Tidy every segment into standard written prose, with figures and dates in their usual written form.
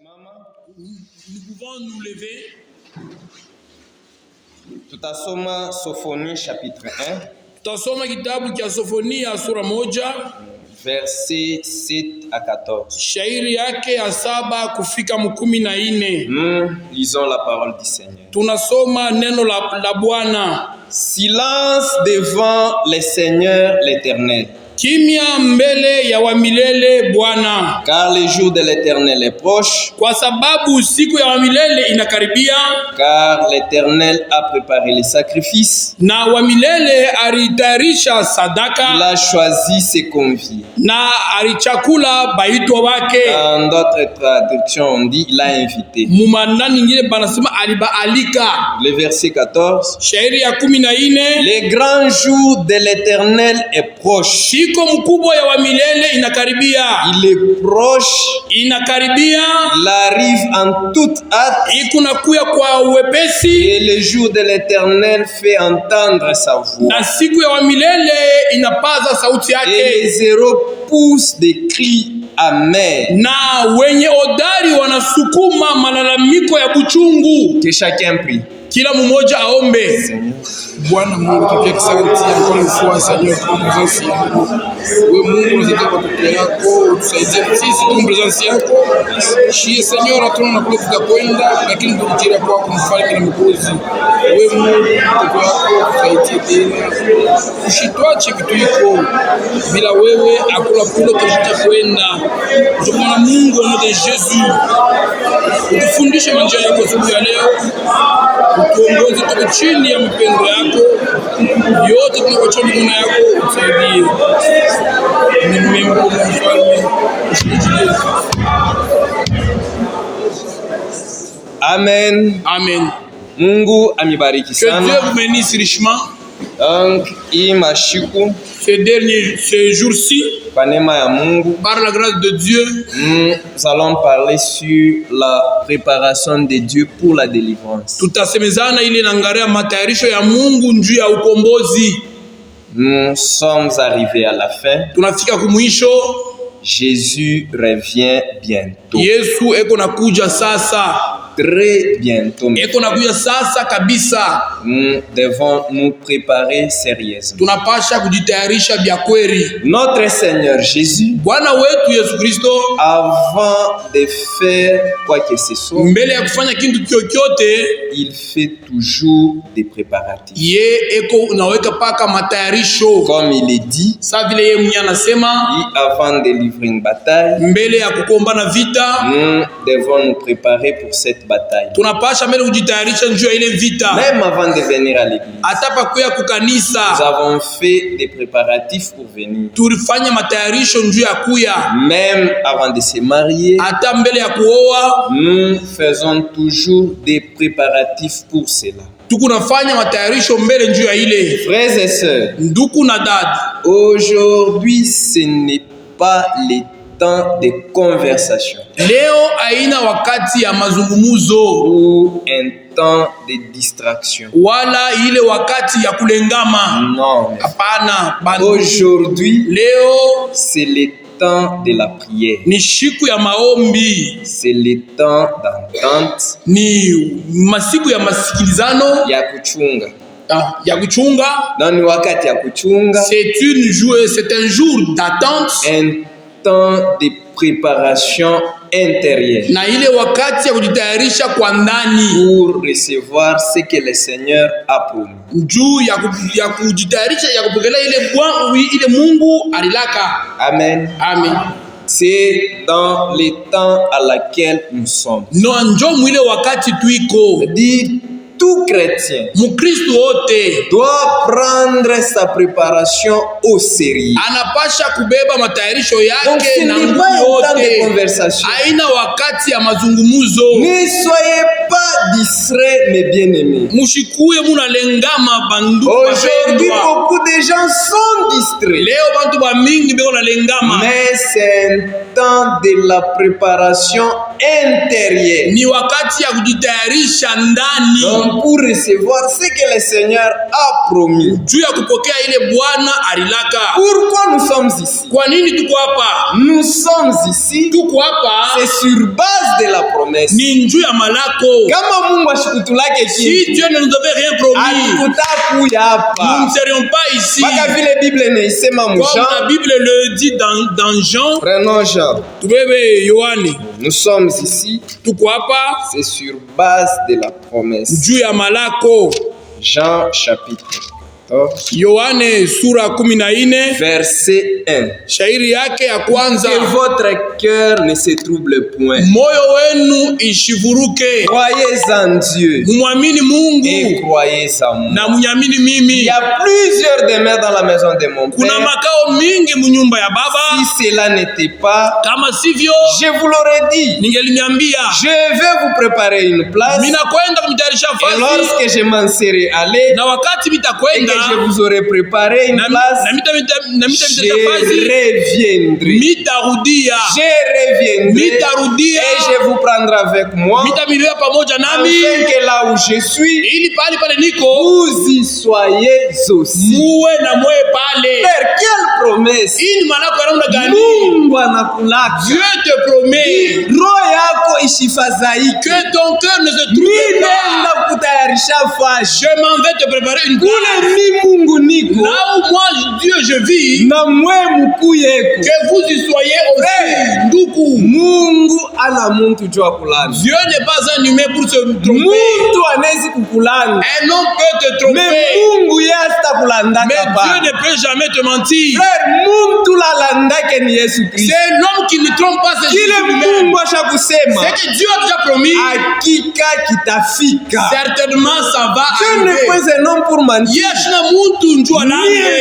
Nous pouvons nous lever. Tutasoma Sophonie chapitre 1. Tutasoma kitabu cha Sofonia sura 1 versets 7 à 14. shairi yake ya 7 kufika 14. Nous lisons la parole du Seigneur. Tunasoma neno la Bwana. Silence devant le Seigneur l'Éternel. Kimya mbele ya wamilele Bwana. Car le jour de l'Éternel est proche. Kwa sababu siku ya wamilele inakaribia. Car l'Éternel a préparé les sacrifices. Na wamilele alitayarisha sadaka. Il a choisi ses conviés. Na alichakula baitwa wake. Dans d'autres traductions on dit il a invité. Mumana nyingine banasema alibaalika. Le verset 14. Shairi ya 14. Le grand jour de l'Éternel est proche. Siku mkubwa ya wamilele inakaribia. Il est proche. Inakaribia. Il arrive en toute hâte. Ikunakuya kwa uwepesi. Et le jour de l'Éternel fait entendre sa voix. Na siku ya wamilele inapaza sauti yake. Et les héros poussent des cris amers. Na wenye odari wanasukuma malalamiko ya buchungu. Que chacun prie. Kila mmoja aombe. Bwana Mungu tukie kisanti ya mkono mfua Seigneur kwa presence yako. Wewe Mungu unasikia watoto yako, utusaidie sisi kwa presence yako. Shie Seigneur hatuna kule tutakwenda lakini tukijira kwako mfalme na mkozi. Wewe Mungu watoto yako utusaidie tena. Ushitwache vitu iko bila wewe hakuna kule tutakwenda. Tunaomba Mungu au nom de Jésus. Utufundishe njia yako siku ya leo. Utuongoze tuko chini ya mapendo yako. Yote tunakochona mikono yako usaidie. Ni mimi kwa mfalme. Amen. Amen. Mungu amibariki Que Dieu sana. vous bénisse richement. Donc hii mashiku Ces jours-ci, kwa neema ya Mungu par la grâce de Dieu, nous allons parler sur la préparation de Dieu pour la délivrance. tutasemezana ile naangalia matayarisho ya Mungu njuu ya ukombozi. Nous sommes arrivés à la fin. Tunafika kumwisho. Jésus revient bientôt. Yesu eko nakuja sasa. Très bientôt. Eko nakuja sasa kabisa. Nous devons nous préparer sérieusement. Tunapasha kujitayarisha vya kweli. Notre Seigneur Jésus, Bwana wetu Yesu Kristo, avant de faire quoi que ce soit, mbele ya kufanya kitu chochote, il fait toujours des préparatifs. ye eko naweka paka matayarisho. Comme il est dit, Sa vile ye mwenye anasema, avant de livrer une bataille, mbele ya kukombana vita, nous devons nous préparer pour cette bataille. tunapasha mbele kujitayarisha njuu ya ile vita. Même avant de venir à l'église, Hata pa kuya nous kukanisa, avons fait des préparatifs pour venir. tulifanya matayarisho njuu ya kuya. Même avant de se marier, Hata mbele ya kuoa, nous faisons toujours des préparatifs pour cela. tukunafanya matayarisho mbele njuu ya ile. Frères et sœurs, Nduku na dada, aujourd'hui ce n'est pas le temps de conversation leo haina wakati ya mazungumuzo ou un temps de distraction. wala ile wakati ya kulengama. Non. Hapana, bandu. Aujourd'hui, Leo c'est le temps de la prière. ni siku ya maombi, C'est le temps d'entente, ni masiku ya masikilizano ya kuchunga. ya kuchunga. Dans ni wakati ya kuchunga, C'est un jour d'attente, un temps de préparation intérieure na ile wakati ya kujitayarisha kwa ndani pour recevoir ce que le Seigneur a promis. juu ya kujitayarisha ya kupokea ile Mungu alilaka. Amen. Amen. C'est dans le temps à laquelle nous sommes. No njo mwile wakati tuiko. Dire tout chrétien Mukristo wote doit prendre sa préparation au sérieux. anapasha kubeba matayarisho Donc ce yake na n'est nguvu pas un temps de yote. conversation. Haina wakati ya mazungumuzo. Ne soyez pas distraits mes bien-aimés. Mushikuye munalengama bandu. Aujourd'hui beaucoup de gens sont distraits. Leo bantu ba mingi beko nalengama. Mais c'est un temps de la préparation intérieure. Ni wakati ya kujitayarisha ndani. Donc pour recevoir ce que le Seigneur a promis. juu ya kupokea ile Bwana alilaka. Pourquoi nous sommes ici? Kwa nini tuko hapa? Nous sommes ici, Tuko hapa c'est sur base de la promesse. ni juu ya malako. Kama Mungu ashikutulake Si kitu, Dieu ne nous avait rien promis, atukutakuya nous hapa. ne serions pas ici. Mpaka vile Bible inaisema mu Comme la Jean. Bible le dit dans Jean, Prenons Jean. tubebe Yohane, Nous sommes ici, tuko hapa c'est sur base de la promesse. juu ya malako. Jean chapitre 14, Yohane sura 14 verset 1. shairi yake ya kwanza. Que votre cœur ne se trouble point. Moyo wenu ishivuruke, Croyez en Dieu mumwamini et Mungu croyez en moi. na munyamini Il mimi. y a plusieurs demeures dans la maison de mon Kuna Père. makao mingi munyumba ya Baba, Si cela n'était pas, kama sivyo je vous l'aurais dit. ningeliniambia. Je vais vous préparer une place. Mina kwenda kumtayarisha Et fasi, lorsque je m'en serai allé na wakati et mitakwenda que je vous aurai préparé une na place, mitayarisha je fasi, reviendrai. mitarudia Je reviendrai mitarudia et je vous prendrai avec moi, mitamilia pamoja nami, afin que là où je suis, ili pale pale niko vous y soyez aussi. muwe na mwe pale. Père, quelle promesse! Hii ni malako ya namna gani? Mungu anakulaka. Dieu te promet Roho yako isifadhaike. que ton cœur ne se trouble Mimi pas. naenda kutayarisha fashi. Je m'en vais te préparer une Kule place. mi Mungu niko Là où moi, Dieu, je vis, na mwe mkuyeko. que vous y soyez aussi. Nduku. Mungu ana muntu jua kulana. Dieu n'est pas un humain pour se tromper. Muntu anezi kukulana. Un homme peut te Mais tromper, Mungu yasta kulandaka mais Dieu pa. ne peut jamais te mentir. Frère, muntu lalandake ni Yesu Kristo. C'est l'homme qui ne trompe pas, c'est Jésus Kile lui-même. Mungu asha kusema, C'est que Dieu a déjà promis, hakika kitafika. certainement ça va Dieu n'est arriver. pas un homme pour mentir. Yeshna muntu njua Ni un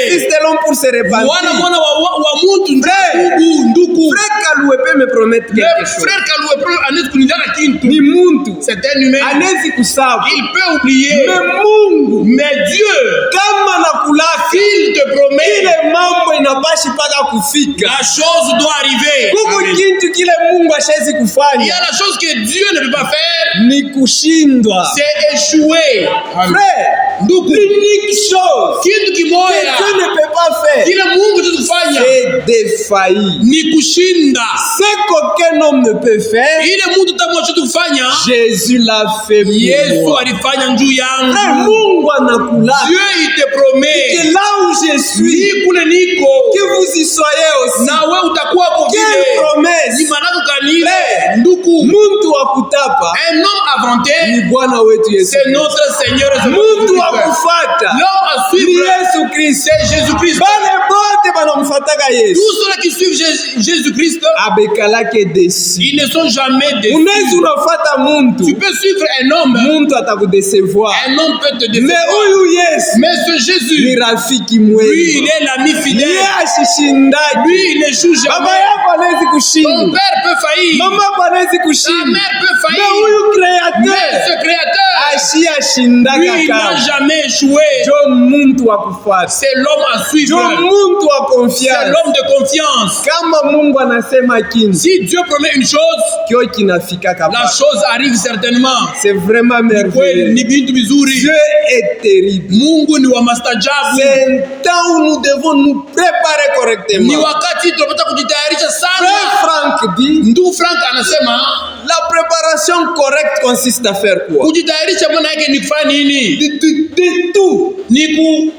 fils lange. de l'homme pour se Wana repentir. mwana wa muntu njua Frère. kubu, nduku. Frère Kaloué peut me promettre Le quelque chose. frère Kaloué peut anezi kunidana kintu. Ni muntu C'est un humain. anezi kusahau. Il peut oublier. Mais Mungu Mais Dieu, kama nakulaka s'il te promet, ile mambo inapashi paka kufika. la chose doit arriver. Kuko Amen. kintu kile Mungu ashezi Il y kufanya a la chose que Dieu ne peut pas faire, ni kushindwa. c'est échouer. Frère, Nduku. l'unique chose Kitu que Dieu kimoya ne peut pas faire, kile Mungu tutafanya c'est défaillir. ni kushinda. Ce qu'aucun homme ne peut faire, Ile Mungu tutamwacha kufanya, Jésus l'a fait pour Yesu moi. alifanya njuu yangu. Frère, Mungu anakulaka Dieu il te promet, que là où je suis, ni kule niko que vous y soyez aussi. na we utakuwa kwa Quelle vile. Ni promesse! manako kanile Frère, nduku. Muntu wa kutapa Un homme avanté, ni Bwana wetu Yesu. c'est notre Seigneur. et Muntu wa Sauveur. kufata L'homme à ni suivre, Yesu Kristo. c'est Jésus-Christ. Bale bote banamfataka Yesu Tous ceux qui suivent Jésus-Christ, abekalake desi. ils ne sont jamais déçus. Unaweza unafata Tu muntu, peux suivre un homme, muntu atakudesevoir. un homme peut te Mais décevoir. huyu Yesu Mais ce ni Jésus, rafiki lui, il mwema. est l'ami Yeye fidèle. ashishindaki. Lui, il n'échoue Baba jamais. yako anawezi Ton kushinda, père peut faillir, mama yako anawezi ta kushinda, mère peut mais faillir. huyu Mais Créateur ce créateur, lui, ashiyashindaka il n'a kama. jamais échoué. Jo muntu wa kufata, C'est l'homme à jo suivre. muntu wa C'est confiance. l'homme de confiance. Kama Mungu anasema kintu Si Dieu promet une chose, kio kinafika la kapa. chose arrive certainement. C'est vraiment Kweli merveilleux. ni vitu vizuri. Dieu est terrible. Mungu ni wa mastajabu. C'est un temps où nous devons nous préparer Ni correctement. wakati tunapata kujitayarisha Frère sana. Franck dit, Ndugu Frank anasema la préparation correcte consiste à faire quoi? kujitayarisha maana yake ni kufanya nini? De tout.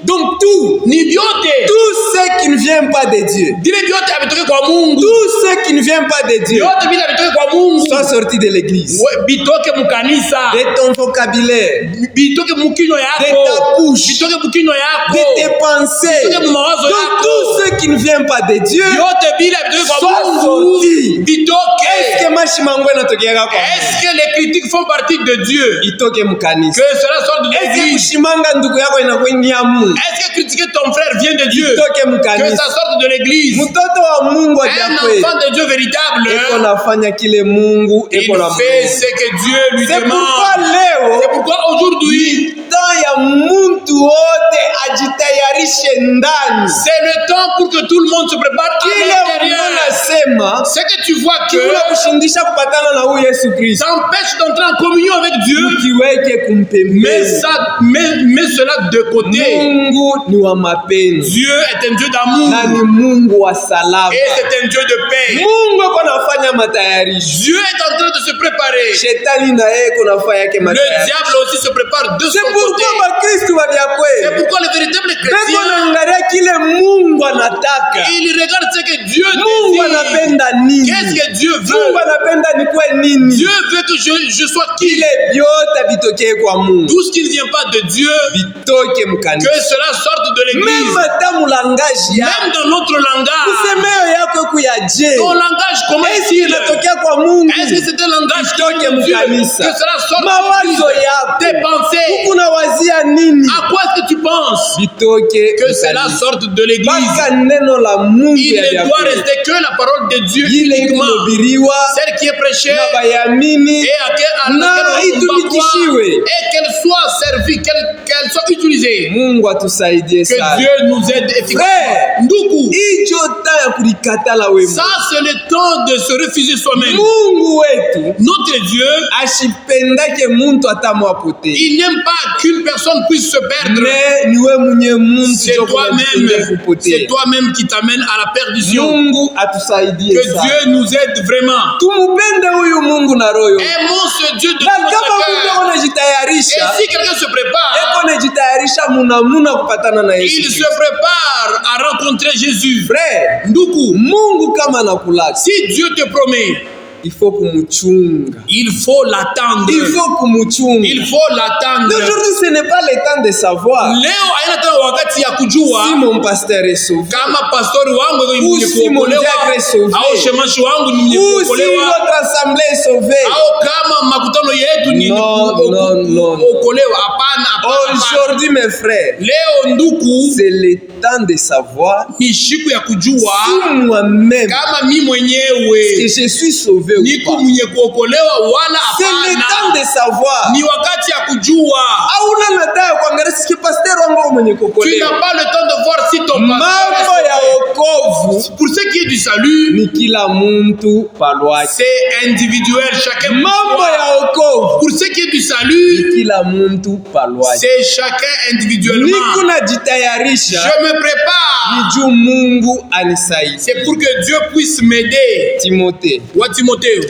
Donc tout. Ni vyote. Tout ce qui ne vient pas de Dieu. Vile vyote havitoke kwa Mungu. Tout ce qui ne vient pas de Dieu. Vyote vile havitoke kwa Mungu. Soit sorti de l'église. Bitoke mukanisa. De ton vocabulaire. Bitoke mukinywa De yako. ta bouche. Bitoke mukinywa yako. De tes pensées. Bitoke mumawazo Donc yako. tout ce qui ne vient pas de Dieu. Vyote vile havitoke kwa Soit Mungu. sorti. Bitoke. Est-ce que mashimango inatokeaka kwa Mungu? Est-ce que les critiques font partie de Dieu? Itoke mkanisa. Que cela sorte de Est-ce que l'église? kushimanga ndugu yako inakuingia Mungu? Est-ce que critiquer ton frère vient de Dieu? Itoke Que mkanisa. ça sorte de l'église. Mtoto wa Mungu Un ajakweli. enfant de Dieu véritable, Eko nafanya kile Mungu il eko na fait ce que Dieu lui C'est pourquoi demande. leo C'est pourquoi aujourd'hui, temps ya muntu wote ajitayarishe ndani. C'est le temps pour que tout le monde se prépare à l'intérieur. Nasema C'est que tu vois que kila kushindisha kupatana na huyu Yesu Kristo t'empêche d'entrer en communion avec Dieu, kiweke kumpembeni. mets cela de côté. Mungu ni wa mapenzi Dieu est un Dieu d'amour na ni Mungu wa salama. et c'est un Dieu de paix. Mungu anafanya matayarisho. Dieu est en train de se préparer. Shetani na yeye kunafanya yake Le matayarisho. diable aussi se prépare de son C'est côté. pourquoi Bakristo wa vya C'est kweli pourquoi les véritables beko chrétiens, naangalia kile Mungu anataka. ils regardent ce que Dieu Mungu désire. anapenda nini? Qu'est-ce que Dieu Mungu veut? anapenda nikwe nini? Dieu veut que je sois qui? Ile vyote vitokee kwa Mungu. Tout ce qui ne vient pas de Dieu, Vitoke mkanisa. que cela sorte de l'église. Même hata mulangaji ya Même dans notre langage. kusemeo yako kuyaje. Ton langage, comment Est-ce est-il? inatokea kwa Mungu? Est-ce que c'est un langage qui Vitoke vient de Dieu? mkanisa. Que cela sorte Mawazo de yako. tes pensées. Kuna wazia nini? À quoi est-ce que tu penses? Vitoke Que cela sorte de l'église. mpaka neno la Mungu Il ya ne vya doit kweli. rester que la parole de Dieu Ile uniquement. kuhubiriwa Celle qui est prêchée na bayamini et à laquelle na on va croire itumikishiwe. et qu'elle soit servie, qu'elle soit utilisée. Mungu atusaidie Que sana. Dieu nous aide efficacement. Frère, Ndugu, hicho ta ya kulikatala wewe. ça c'est le temps de se refuser soi-même. Mungu wetu Notre Dieu, ashipendake muntu atamwapotee. il n'aime pas qu'une personne puisse se perdre. Mais niwe mwenye muntu C'est ndio kunajipendea toi-même, kupotea. c'est toi-même qui t'amène à la perdition. Mungu atusaidie Que sana. Dieu nous aide vraiment. Tumupende huyu Mungu na roho yote. Aimons ce Dieu de Na tout kama notre Mungu cœur. Et anajitayarisha, si quelqu'un se prépare, eko anajitayarisha munamuna kupatana na Yesu il Kristo. se prépare à rencontrer Jésus. Frère, Ndugu, Mungu kama anakulaka, si Dieu te promet, il faut kumuchunga. il faut l'attendre. Il faut kumuchunga. Il faut l'attendre. Aujourd'hui, ce n'est pas le temps de savoir Leo haina tena wakati ya kujua si mon pasteur est sauvé, kama pastori wangu ni mwenye si mon kuokolewa diacre est sauvé, au shemashi wangu ni mwenye ou si kuokolewa notre assemblée est sauvée. au kama makutano yetu ni Non. kuokolewa. Hapana, hapana. Aujourd'hui, mes frères, Leo nduku, c'est le temps de savoir ni siku ya kujua si moi-même kama mi que mwenyewe je suis sauvé ou niko pas. mwenye kuokolewa wala C'est le temps hapana. de savoir. Ni wakati ya kujua. Hauna nataka kuangalia si pasteur wangu mwenye Tu kuokolewa. n'as pas le temps de voir si ton Mambo pasteur ya est wokovu sauvé. Pour ce qui est du salut, ni kila muntu palwake. c'est individuel, chacun pour Mambo soi. ya wokovu Pour ce qui est du salut, ni kila muntu palwake. c'est chacun individuellement. Niko najitayarisha Je me prépare. ni juu Mungu anisaidie. C'est pour que Dieu puisse m'aider. Timothée, Wa Timotheo,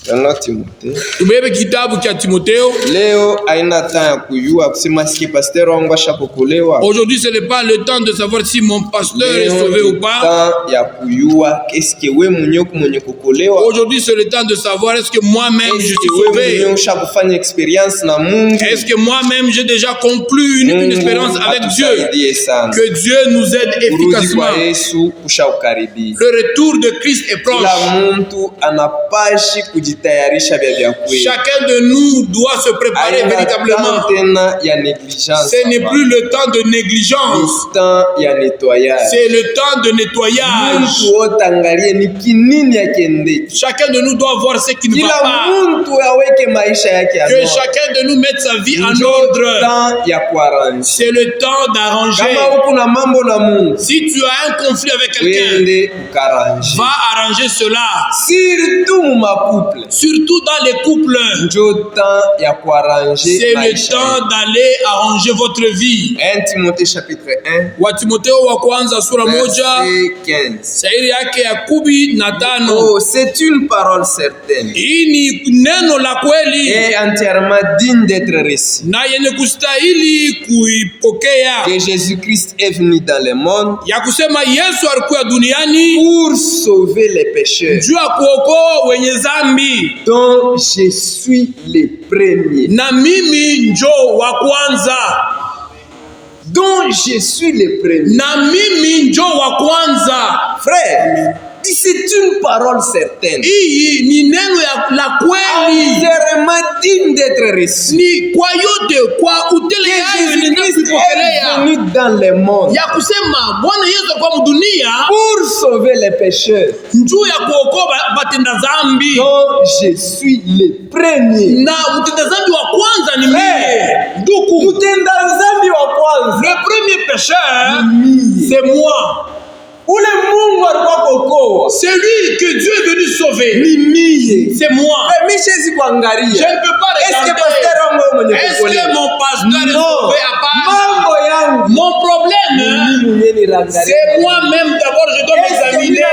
yana Timothée. tubebe kitabu cha Timotheo. Leo haina temps ya kujua kusema siki pasteur wangu ashapokolewa. Aujourd'hui, ce n'est pas le temps de savoir si mon pasteur est sauvé ou pas. temps ya kujua eske we mwenyewe mwenye kukolewa. Aujourd'hui, c'est le temps de savoir est-ce que moi-même je suis Eske we mwenyewe sauvé. ushakufanya experience na Mungu. Est-ce que moi-même j'ai déjà conclu une expérience avec Dieu. atusaidie sana. Que Dieu nous aide Kurudi efficacement. kwa Yesu kushakaribia. Le retour de Christ est proche. Kila mtu anapashi kujitayarisha vya kweli. Chacun de nous doit se préparer Haina véritablement. temps tena ya négligence. Ce n'est plus le temps de négligence. Ni temps ya nettoyage. C'est le temps de nettoyage. Mtu wote angalie ni kinini yakende. Chacun de nous doit voir ce qui ne va Kila pas. mtu aweke maisha yake Que anoa. chacun de nous mette sa vie en Ndio ordre. temps ya kuarrange. C'est le temps d'arranger. Kama uko na mambo na Mungu, Si tu as un conflit avec quelqu'un, wende ukarange. va arranger cela. Surtout mu makuple. Surtout dans les couples. Ndio temps ya kuarrange C'est le maisha. temps d'aller arranger votre vie. 1 Timothée chapitre 1 Wa Timotheo wa kwanza sura moja verset 15. shairi yake ya 15. Oh, c'est une parole certaine Hii ni neno la kweli et entièrement digne d'être reçue. na yenye kustahili kuipokea, Que Jésus-Christ est venu dans le monde ya kusema Yesu alikuwa duniani pour sauver les pécheurs, juu ya kuokoa wenye zambi, dont je suis le premier. na mimi njo wa kwanza, Dont je suis le premier. na mimi njo wa kwanza. Frère, c'est une parole certaine. Hii ni neno la kweli, Entièrement digne d'être reçue. ni kwa yote, kwa utele yayo nenda Jésus-Christ est kuipokelea, venu dans le monde ya kusema Bwana Yesu alikuwa mdunia pour sauver les pécheurs, njuu ya kuokoa batenda zambi, dont je suis le premier. na mtenda zambi wa kwanza ni mimi. Hey! Ndugu, Mtu Le premier pécheur, c'est moi. Ule Mungu alikuwa kokoa. C'est lui que Dieu est venu sauver. C'est moi. Mimi siwezi kuangalia. Je ne peux pas Est-ce que regarder. pasteur wangu mwenye Est-ce kukolea? que mon pasteur est sauvé à part? Mambo yangu. Mon problème, Mimi mwenyewe niangalia. c'est moi-même d'abord, je dois m'examiner.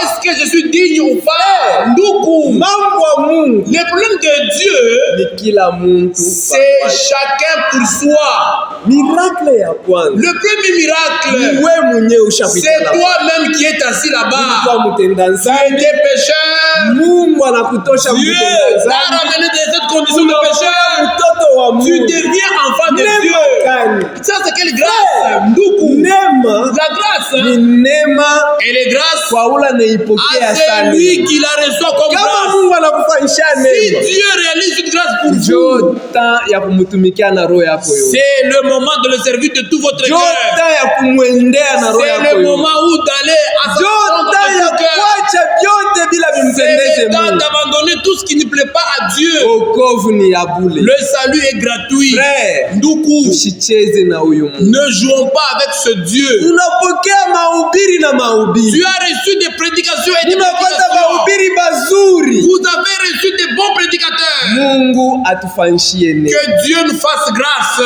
Est-ce que je suis digne ou pas? Ndugu. Mambo ya Mungu Le problème de Dieu, ni kila mtu. c'est chacun pour soi. Miracle ya kwanza. Le premier miracle, Wewe mwenyewe ushapita c'est la. toi-même qui es assis là-bas. Kwa mtenda Tu dhambi. es pécheur. Mungu anakutosha Dieu mtenda t'a dhambi. ramené de cette condition de pécheur. Mtoto wa Tu Mungu. deviens enfant de Neema Dieu. gani? Ça, c'est quelle grâce? Ndugu. Neema La grâce, ni neema elle est grâce kwa ule anaipokea à sana. celui qui la reçoit comme Kama grâce. Mungu anakufanyisha Si neema, Dieu réalise une grâce pour vous, jota ya kumtumikia na roho yako yote. c'est le moment de le servir de tout votre cœur. Jota ya kumwendea na roho C'est yako le yote. moment où d'aller à sa rencontre Jota de ya tout cœur. kuacha vyote bila C'est vimpendeze le temps Mungu. d'abandonner tout ce qui ne plaît pas à Dieu. Wokovu ni ya bure. Le salut est gratuit. Frère, Ndugu, usicheze na huyu Mungu. ne jouons pas avec ce Dieu. Unapokea mahubiri na mahubiri. Tu as reçu des prédications et des Unapata prédications. mahubiri mazuri. Vous avez reçu des bons prédicateurs. Mungu atufanyishie neema. Que Dieu nous fasse grâce.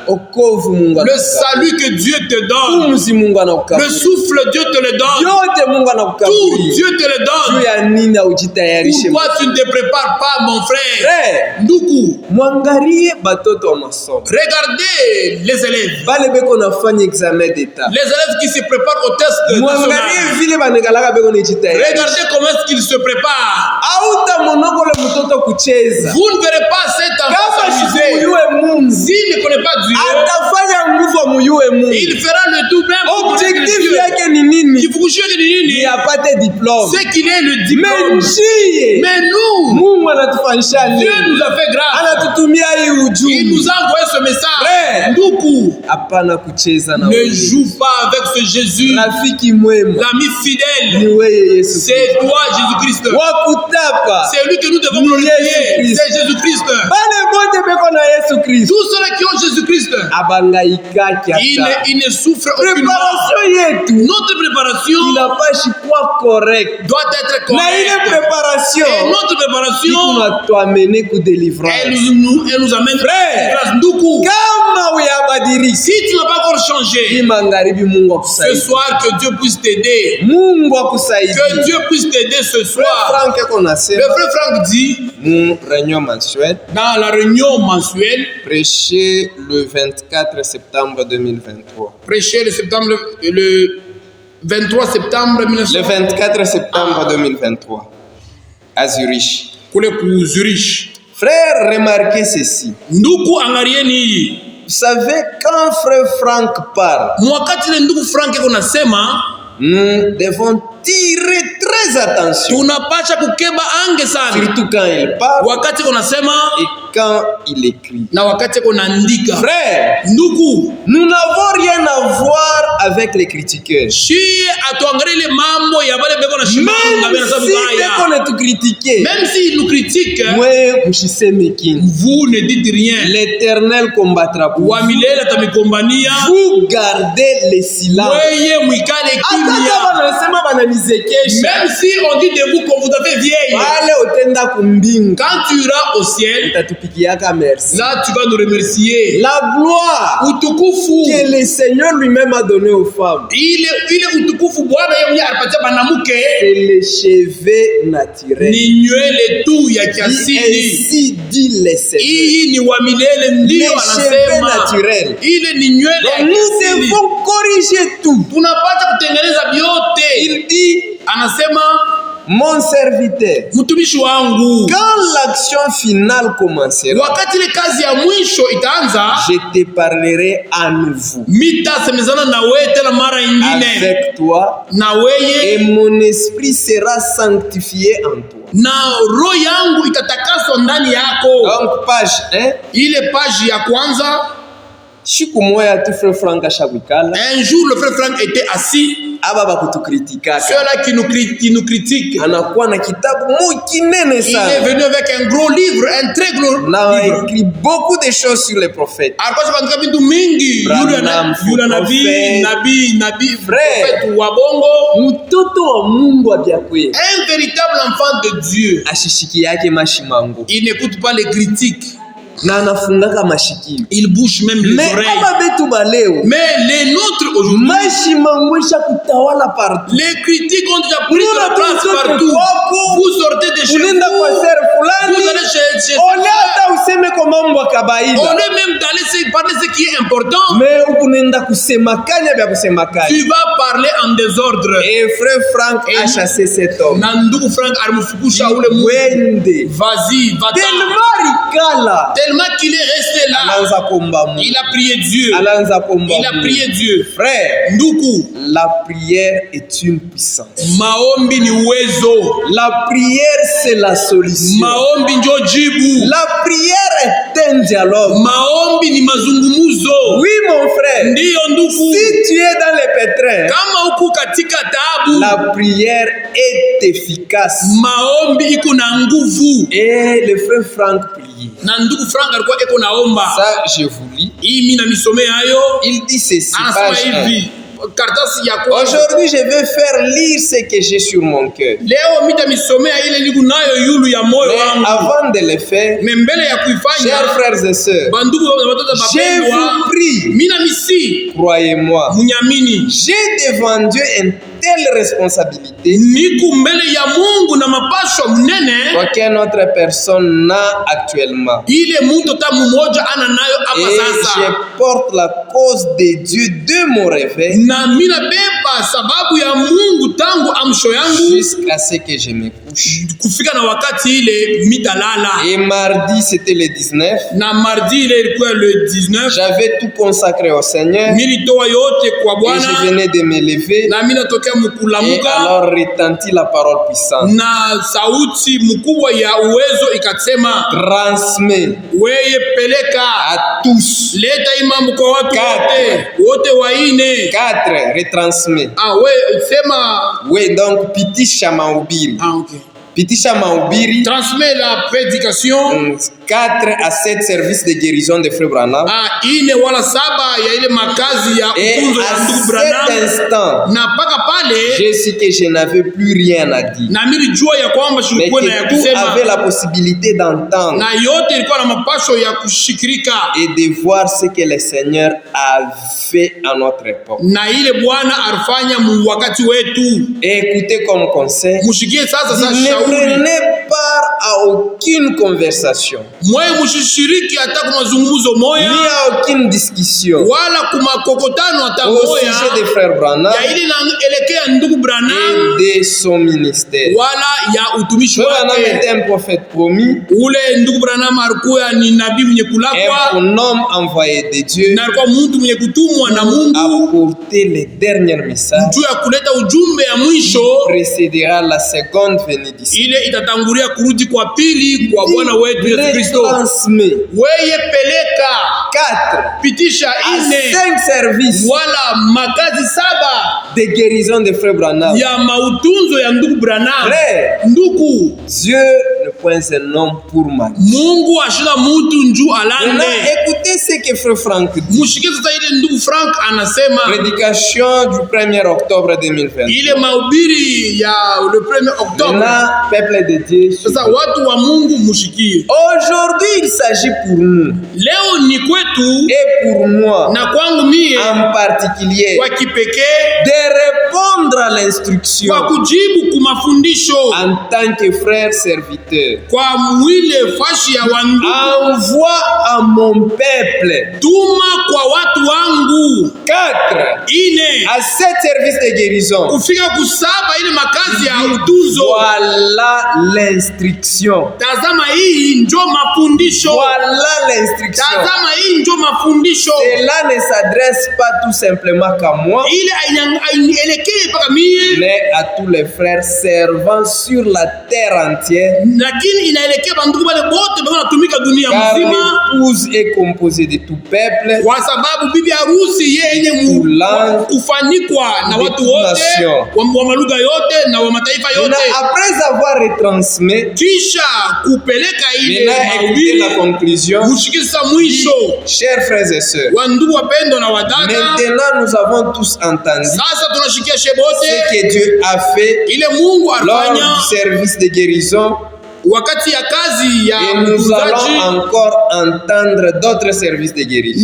Wokovu Mungu Le anakupa. salut que Dieu te donne. Pumzi Mungu Le anakukabidhi. souffle, Dieu te le donne. Yote Mungu Tout, anakukabidhi. Dieu te le Juu donne. ya nini haujitayarishe? Pourquoi tu ne te prépares pas, mon frère? Frère, Ndugu, mwangalie batoto wa masomo. regardez les élèves. Bale beko nafanya examen d'etat. Les élèves qui se préparent au test Mwangalie national. vile banekalaka beko nejitayarisha. Regardez comment est-ce qu'ils se préparent. Auta monoko le mtoto kucheza. Vous ne verrez pas cet enfant Kama s'amuser. shikuyue Mungu. S'il ne connaît pas Dieu, Atafanya nguvu amuyue Mungu. il fera le tout même pour connaître Objectif Dieu. yake ni nini? Kifukushio ni nini? Ni apate diplome. C'est qu'il ait le diplôme. Menjie. Mais nous, Mungu anatufanyisha Dieu nini? nous a fait grâce. Anatutumia hii Il ujumbe. nous a envoyé ce message. Frère, Ndugu, hapana kucheza na ne wewe. joue pas avec ce Jésus. Rafiki mwema L'ami ni fidèle, wewe Yesu. c'est toi, Jésus-Christ. Wakutapa C'est lui que nous devons Ni glorifier. Jésus-Christ. C'est Jésus-Christ. bale bote beko na Yesu Kristo Tous ceux qui ont Jésus-Christ, abangaikaki hata. ils ne souffrent aucunement. Préparation yetu Notre préparation inapashi kuwa correct. doit être Na ile correcte. préparation Et notre préparation, inatuamene ku délivrance. elle nous amène Frère, grâce. Ndugu, kama uyabadiliki si tu n'as pas encore changé, hii magharibi, Mungu ce akusaidie. soir, que Dieu puisse t'aider. Mungu akusaidie. Que Dieu puisse t'aider ce Frère soir. Frank eko Le nasema frère Franck dit, mu réunion mensuelle dans la réunion mensuelle, prêcher le 24 septembre 2023. prêché le 23 septembre Le 1900 24 septembre 2023 à Zurich. kule ku Zurich. Frère, remarquez ceci. Ndugu, angalieni hii. Vous savez, quand frère Frank parle, Mwakati ile ndugu Frank eko nasema, nous devons tirer très attention, tunapasha kukeba ange sana. surtout quand il parle Wakati eko nasema et quand il écrit. na wakati eko naandika. Frère, Ndugu, nous n'avons rien à voir avec les critiqueurs. shie atuangalie ile mambo ya bale beko na shimanga Même bena sabu si baya. dès qu'on est tout critiqué, Même s'ils nous critiquent, ouais, mshiseme king. vous ne dites rien. L'Éternel combattra pour vous. Wa milele atamikombania. Vous gardez le silence. Weye mwikale Hata kimya. kama wanasema bananizekesha, Même si on dit de vous qu'on vous a fait vieille, wale utenda kumbingu, quand tu iras au ciel, utatupikiaka merci. là tu vas nous remercier. La gloire Utukufu que le Seigneur lui-même a donné aux femmes, ile utukufu Bwana yeye mwenyewe alipatia banamuke c'est les cheveux naturels. ni nywele tu ya kiasili. Ainsi dit le Seigneur. Hii ni wa milele ndio Les cheveux anasema. naturels. Ile ni nywele ya Donc nous kiasili. devons corriger tout. Tunapata kutengeneza vyote. Il dit, Anasema mon serviteur, mtumishi wangu, quand l'action finale commencera, wakati ile kazi ya mwisho itaanza, je te parlerai à nouveau mitasemezana na wewe tena mara ingine, avec toi na et weye mon esprit sera sanctifié en toi. na roho yangu itatakaswa ndani yako. Donc page 1, Ile page ya kwanza Siku moya tu frère Frank ashagwikala. Un jour, le frère Frank était assis. Aba bakutukritika. Ceux-là qui nous critiquent. Anakuwa na kitabu kinene Il sana. est venu avec un gros livre, un très gros livre. Na écrit beaucoup de choses sur les prophètes. Alikuwa anataka vitu mingi. Yule nabii prophète wa bongo. Mtoto wa Mungu abyakwe. Un véritable enfant de Dieu. Ashishiki yake mashimango. Il n'écoute pas les critiques. Na anafungaka mashikio. Il bouge même les oreilles. Mais les nôtres aujourd'hui, les critiques ont déjà pris de la place partout. Vous sortez de chez vous, vous allez chez au lieu même d'aller parler ce qui est important, tu vas parler en désordre. Et frère Frank a chassé cet homme. Nandou Frank armufukusha ule mwende. Vas-y, va-t'en. Tellement qu'il est resté là. Il a prié Dieu. Il a prié Dieu. Frère, Nduku, la prière est une puissance. Maombi ni uwezo. La prière c'est la solution. Maombi ndio jibu. La prière est un dialogue. Maombi ni mazungumuzo. Oui mon frère. Ndio nduku. Si tu es dans les pétrins, kama uko katika taabu, la prière est efficace. Maombi iko na nguvu. Et le frère Frank priait. Na ndugu Frank alikuwa eko naomba. Ça je vous lis. Hii mimi na misome hayo. Il dit ceci. Page 1. Aujourd'hui, je vais faire lire ce que j'ai sur mon cœur. Mais avant de le faire, chers frères et sœurs, je vous prie, croyez-moi, j'ai devant Dieu une telle responsabilité qu'aucune autre personne n'a actuellement. Et je porte la cause de Dieu de mon réveil jusqu'à ce que je me couche. Et mardi, c'était le 19. J'avais tout consacré au Seigneur. Et je venais de me lever. Et alors retentit la parole puissante. Transmets à tous. 4 retransmet. Oui, donc pitisha mahubiri. Pitisha mahubiri. Transmet la prédication. 4 à 7 services de guérison de Frère Branham. Et à cet instant, je sais que je n'avais plus rien à dire. Mais que tout avait la possibilité d'entendre et de voir ce que le Seigneur a fait à notre époque. Et écoutez comme conseil, ne prenez part à aucune conversation, ni à aucune discussion au sujet de Frère Branham et de son ministère. Frère Branham était un prophète promis, un homme envoyé de Dieu à porter les derniers messages qui précédera la seconde venue du Seigneur. Transmet 4 à 5 services de guérison de Frère Branham. Frère, Dieu ne point un homme pour mal. Maintenant, écoutez ce que Frère Frank dit. Prédication du 1er octobre 2020. Maintenant, peuple de Dieu, aujourd'hui il s'agit pour nous et pour moi en particulier de répondre à l'instruction en tant que frère serviteur. Envoie à mon peuple Mambo 4 à 7 services de guérison. Kufika kusaba ile makazi ya utunzo. Voilà l'instruction. Tazama hii njo mafundisho. Voilà l'instruction. Tazama hii njo mafundisho. Cela ne s'adresse pas tout simplement qu'à moi, mais à tous les frères servant sur la terre entière. Car l'épouse est composée de tout peuple, toute langue, de toute nation. Après avoir retransmis, maintenant écoutez la conclusion. Chers frères et sœurs, maintenant nous avons tous entendu ce que Dieu a fait lors du service de guérison. Et nous allons encore entendre d'autres services de guérison.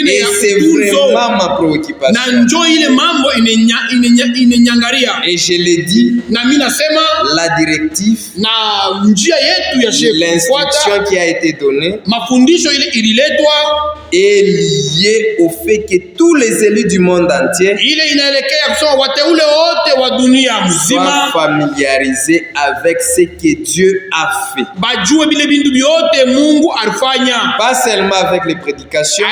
Et c'est vraiment ma préoccupation. Et je l'ai dit, la directive, l'instruction qui a été donnée est liée au fait que tous les élus du monde entier soient familiarisés avec ce que Dieu a fait. Pas seulement avec les prédications,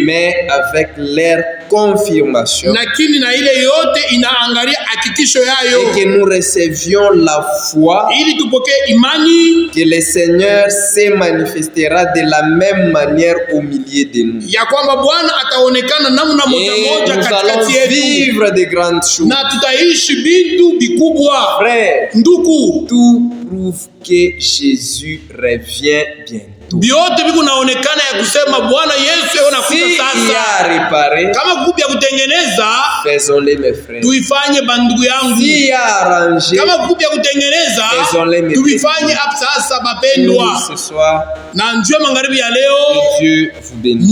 mais avec leur confirmation. Et que nous recevions la foi que le Seigneur se manifestera de la même manière au milieu de nous. Et nous allons vivre de grandes choses. Frère, tout prouve que Jésus revient bientôt. Si il y a à réparer, faisons-les mes frères. S'il y a à arranger, faisons-les mes frères. Ce soir, que Dieu vous bénisse.